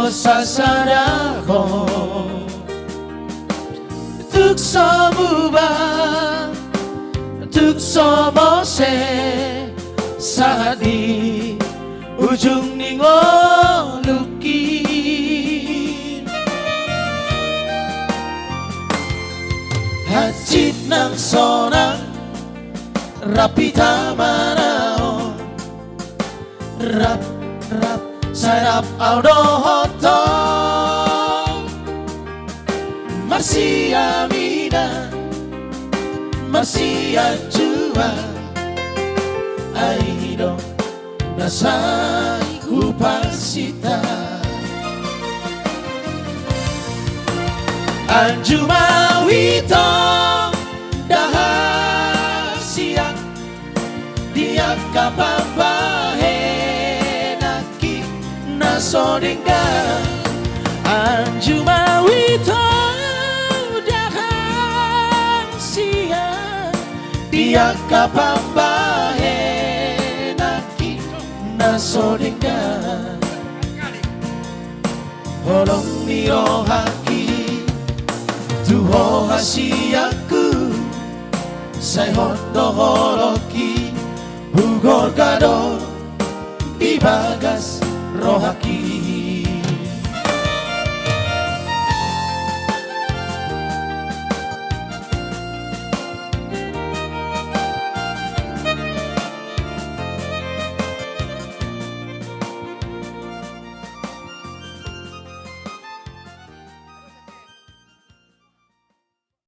sasarako tukso mubah tukso mose saat di ujung ningolukin hajit nang sonang rapi tamanao rap rap sarap audo hotong Marsia mina Marsia jua aido nasai kupasita Anjuma wito dahasia dia kapapahenaki nasodinga Anjuma wito dahasia dia kapapahenaki nasodinga Holong mio haki Tuho hasiaku Sai hondo horoki Hugor gado Ibagas rohaki